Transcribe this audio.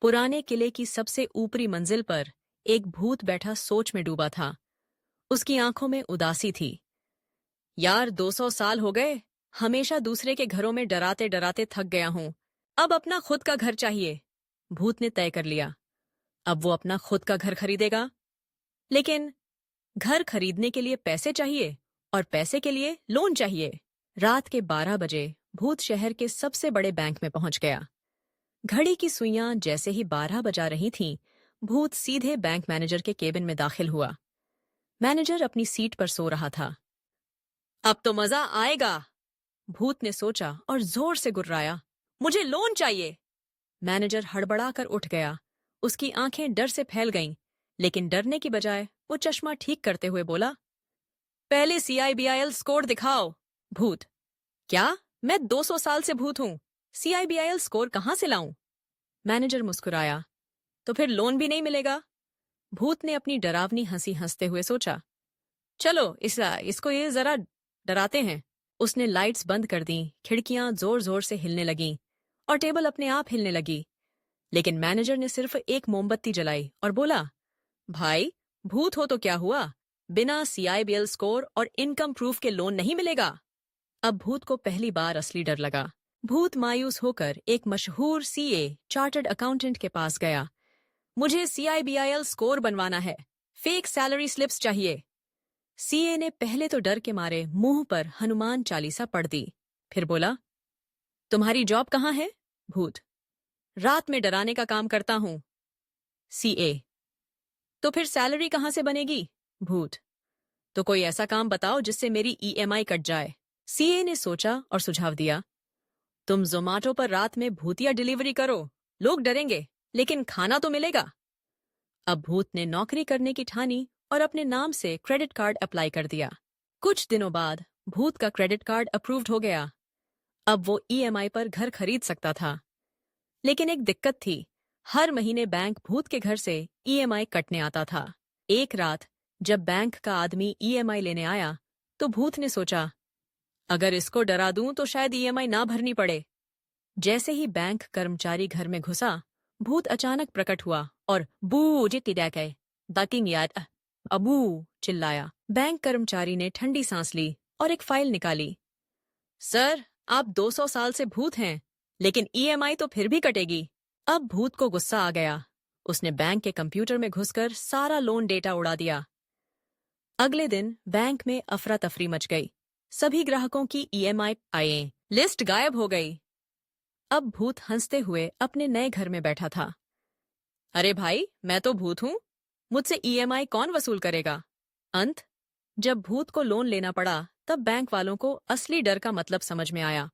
पुराने किले की सबसे ऊपरी मंजिल पर एक भूत बैठा सोच में डूबा था। उसकी आंखों में उदासी थी। यार, 200 साल हो गए, हमेशा दूसरे के घरों में डराते डराते थक गया हूं। अब अपना खुद का घर चाहिए। भूत ने तय कर लिया, अब वो अपना खुद का घर खरीदेगा। लेकिन घर खरीदने के लिए पैसे चाहिए, और पैसे के लिए लोन चाहिए। रात के 12 बजे भूत शहर के सबसे बड़े बैंक में पहुंच गया। घड़ी की सुइयां जैसे ही 12 बजा रही थीं, भूत सीधे बैंक मैनेजर के केबिन में दाखिल हुआ। मैनेजर अपनी सीट पर सो रहा था। अब तो मजा आएगा, भूत ने सोचा और जोर से गुर्राया। मुझे लोन चाहिए। मैनेजर हड़बड़ाकर उठ गया। उसकी आंखें डर से फैल गईं, लेकिन डरने की बजाय वो चश्मा ठीक करते हुए बोला, पहले CIBIL स्कोर दिखाओ। भूत, क्या? मैं 200 साल से भूत हूं, CIBIL स्कोर कहां से लाऊं? मैनेजर मुस्कुराया, तो फिर लोन भी नहीं मिलेगा। भूत ने अपनी डरावनी हंसी हंसते हुए सोचा, चलो इसको ये जरा डराते हैं। उसने लाइट्स बंद कर दी, खिड़कियां जोर जोर से हिलने लगीं और टेबल अपने आप हिलने लगी। लेकिन मैनेजर ने सिर्फ एक मोमबत्ती जलाई और बोला, भाई, भूत हो तो क्या हुआ, बिना CIBIL स्कोर और इनकम प्रूफ के लोन नहीं मिलेगा। अब भूत को पहली बार असली डर लगा। भूत मायूस होकर एक मशहूर CA चार्टर्ड अकाउंटेंट के पास गया। मुझे CIBIL स्कोर बनवाना है, फेक सैलरी स्लिप्स चाहिए। CA ने पहले तो डर के मारे मुंह पर हनुमान चालीसा पढ़ दी, फिर बोला, तुम्हारी जॉब कहाँ है? भूत, रात में डराने का काम करता हूं। CA, तो फिर सैलरी कहां से बनेगी? भूत, तो कोई ऐसा काम बताओ जिससे मेरी EMI कट जाए। CA ने सोचा और सुझाव दिया, तुम ज़ोमैटो पर रात में भूतिया डिलीवरी करो, लोग डरेंगे लेकिन खाना तो मिलेगा। अब भूत ने नौकरी करने की ठानी और अपने नाम से क्रेडिट कार्ड अप्लाई कर दिया। कुछ दिनों बाद भूत का क्रेडिट कार्ड अप्रूव्ड हो गया। अब वो EMI पर घर खरीद सकता था। लेकिन एक दिक्कत थी, हर महीने बैंक भूत के घर से EMI कटने आता था। एक रात जब बैंक का आदमी EMI लेने आया, तो भूत ने सोचा, अगर इसको डरा दूं तो शायद EMI ना भरनी पड़े। जैसे ही बैंक कर्मचारी घर में घुसा, भूत अचानक प्रकट हुआ और बू जितनी गए दाकिंग याद अबू चिल्लाया। बैंक कर्मचारी ने ठंडी सांस ली और एक फाइल निकाली। सर, आप 200 साल से भूत हैं, लेकिन EMI तो फिर भी कटेगी। अब भूत को गुस्सा आ गया। उसने बैंक के कंप्यूटर में घुसकर सारा लोन डेटा उड़ा दिया। अगले दिन बैंक में अफरा तफरी मच गई। सभी ग्राहकों की EMI लिस्ट गायब हो गई। अब भूत हंसते हुए अपने नए घर में बैठा था। अरे भाई, मैं तो भूत हूं, मुझसे EMI कौन वसूल करेगा? अंत, जब भूत को लोन लेना पड़ा, तब बैंक वालों को असली डर का मतलब समझ में आया।